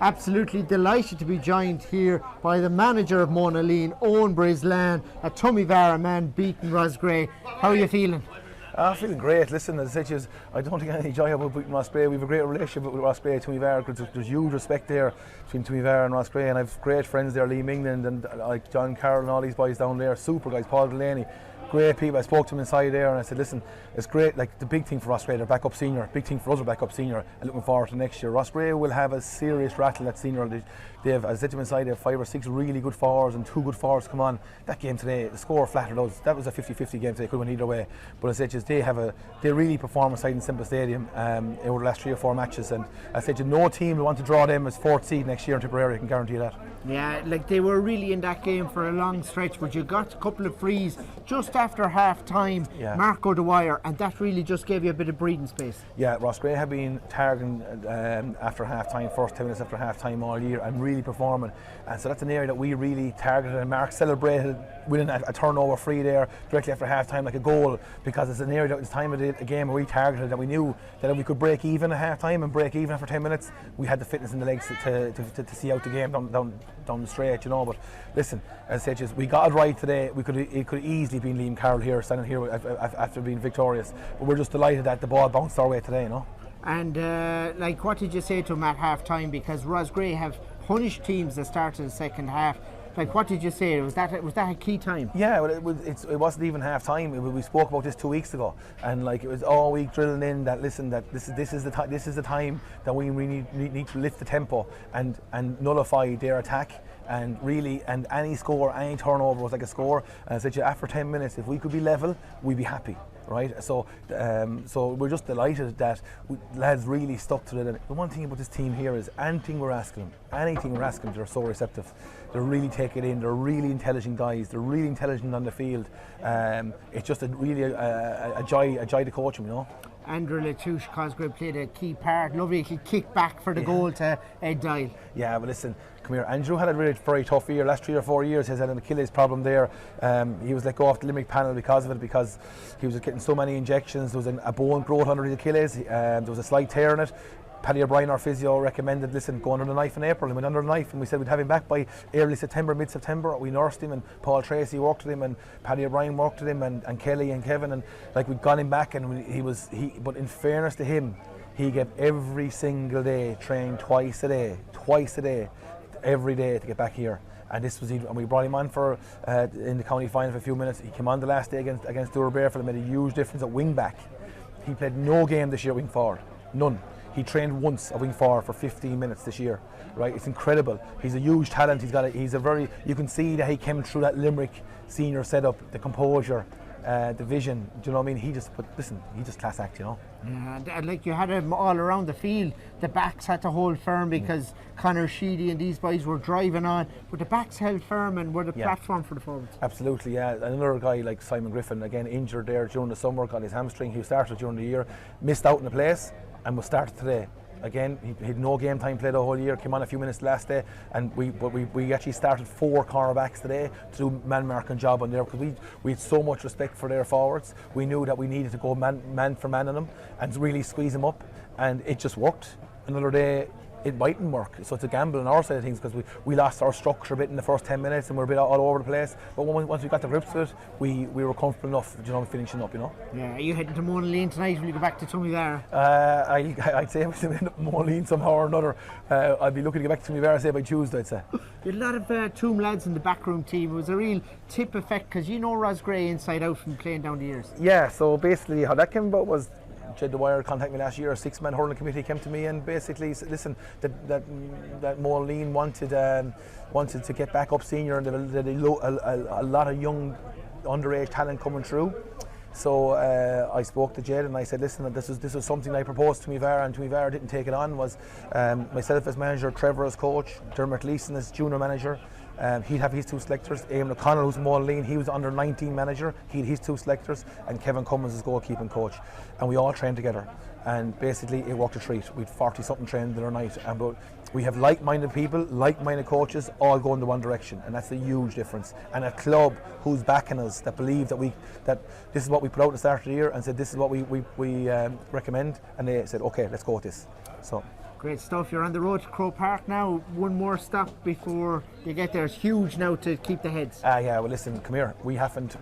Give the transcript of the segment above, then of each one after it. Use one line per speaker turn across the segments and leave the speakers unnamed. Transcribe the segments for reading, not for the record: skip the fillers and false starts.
Absolutely delighted to be joined here by the manager of Monaleen, Eoin Brislane, a Tumivara man beating Roscrea. How are you feeling?
Feeling great. Listen, as I said, I don't think any joy about beating Roscrea. We have a great relationship with Roscrea, Tumivara, because there's huge respect there between Tumivara and Roscrea, and I've great friends there, Liam England and like John Carroll and all these boys down there, super guys, Paul Delaney. Great people. I spoke to him inside there and I said, listen, it's great. Like the big thing for Roscrea, they're back up senior. Big thing for us, are back up senior, and looking forward to next year. Roscrea will have a serious rattle at senior. They have, as I said to him inside, they have 5 or 6 really good forwards and 2 good forwards come on. That game today, the score flattered us. That was a 50-50 game today. Could have went either way. But as I said, they really perform inside in Simple Stadium over the last 3 or 4 matches. And as I said, no team will want to draw them as 4th seed next year in Tipperary. I can guarantee that.
Yeah, like they were really in that game for a long stretch, but you got a couple of frees just after half time,
yeah.
Marco Dwyer, and that really just gave you a bit of breathing space.
Yeah, Roscrea have been targeting after half time, first 10 minutes after half time all year, and really performing. And so that's an area that we really targeted, and Mark celebrated winning a turnover free there directly after half time like a goal, because it's an area that was time of the game where we targeted, that we knew that if we could break even at half time and break even after 10 minutes, we had the fitness in the legs to see out the game down the straight, you know. But listen, as I said, we got it right today. It could easily been Liam Carroll here, standing here after being victorious, but we're just delighted that the ball bounced our way today, you know.
And like, what did you say to him at half time? Because Roscrea have punished teams that started the second half. Like, what did you say? Was that a key time?
Yeah, well, it wasn't even half time. We spoke about this 2 weeks ago, and like it was all week drilling in that, listen, that this is the time that we really need to lift the tempo and nullify their attack. And really, and any score, any turnover was like a score. And I said, after 10 minutes, if we could be level, we'd be happy, right? So we're just delighted that lads really stuck to it. And the one thing about this team here is anything we're asking them, they're so receptive. They really take it in. They're really intelligent guys. They're really intelligent on the field. It's just a joy to coach them, you know.
Andrew Latouche, Cosgrave played a key part. Lovely little kick back for the goal to Ed Dial.
Yeah, but listen, come here. Andrew had a very tough year. Last 3 or 4 years, he's had an Achilles problem there. He was let go off the Limerick panel because of it, because he was getting so many injections. There was a bone growth under his Achilles. There was a slight tear in it. Paddy O'Brien, our physio, recommended, listen, go under the knife in April. He went under the knife, and we said we'd have him back by early September, mid-September. We nursed him, and Paul Tracy worked with him, and Paddy O'Brien worked with him, and Kelly and Kevin, and like we'd got him back, and but in fairness to him, he gave every single day, trained twice a day, every day to get back here. And this was, and we brought him on for in the county final for a few minutes. He came on the last day against Dover Barefoot and made a huge difference at wing back. He played no game this year wing forward, none. He trained once a wing forward for 15 minutes this year, right? It's incredible. He's a huge talent. You can see that he came through that Limerick senior setup, the composure, the vision. Do you know what I mean? He just class act, you know.
Yeah, and like you had him all around the field. The backs had to hold firm because Conor Sheedy and these boys were driving on, but the backs held firm and were the platform for the forwards.
Absolutely, yeah. Another guy like Simon Griffin, again injured there during the summer, got his hamstring. He started during the year, missed out in the place, and was started today. Again, he had no game time played the whole year, came on a few minutes last day, and we actually started 4 cornerbacks today to do man marking job on there, because we had so much respect for their forwards. We knew that we needed to go man for man on them and really squeeze them up, and it just worked. Another day it mightn't work, so it's a gamble on our side of things, because we lost our structure a bit in the first 10 minutes and we're a bit all over the place, but once we got the grips of it, we were comfortable enough, you know, finishing up, you know.
Yeah, are you heading to Monaleen tonight? Will you go back to Tumivara?
I'd say if we end up Monaleen somehow or another, I'd be looking to get back to Tumivara, say by Tuesday, I'd say.
You had a lot of Toom lads in the backroom team. It was a real tip effect, because you know Roscrea inside out from playing down the years.
Yeah, so basically how that came about was Jed Dwyer contacted me last year. A 6-man hurling committee came to me and basically said, listen, that Monaleen wanted to get back up senior, and there a lot of young underage talent coming through. So I spoke to Jed and I said, listen, this was something I proposed to Tumivara, and Tumivara didn't take it on. Was myself as manager, Trevor as coach, Dermot Gleeson as junior manager. He'd have his 2 selectors. Eamon O'Connell, who's Monaleen, he was under 19 manager. He had his 2 selectors, and Kevin Cummins as goalkeeping coach. And we all trained together. And basically, it worked a treat. We'd 40-something trained the other night, but we have like-minded people, like-minded coaches, all going in one direction, and that's a huge difference. And a club who's backing us, that believe that this is what we put out at the start of the year, and said this is what we recommend, and they said, okay, let's go with this. So.
Great stuff. You're on the road to Croke Park now. One more stop before you get there. It's huge now to keep the heads.
Yeah. Well, listen, come here. We haven't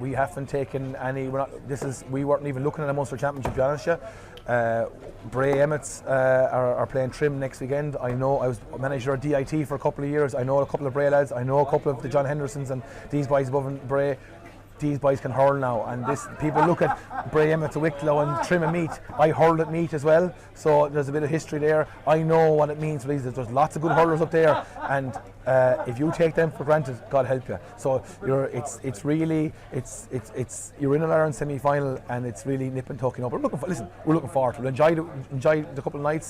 taken any. We weren't even looking at a Munster Championship, to be honest with you. Bray Emmets are playing Trim next weekend. I know I was manager of DIT for a couple of years. I know a couple of Bray lads. I know a couple of the John Hendersons and these boys above in Bray. These boys can hurl now, and this people look at Bray Emmett to Wicklow and Trim and Meath. I hurled at Meath as well, so there's a bit of history there. I know what it means for these. There's lots of good hurlers up there, and if you take them for granted, God help you. So you're in an Ireland semi-final, and it's really nip and tuck. We're looking forward to it. We'll enjoy the couple of nights.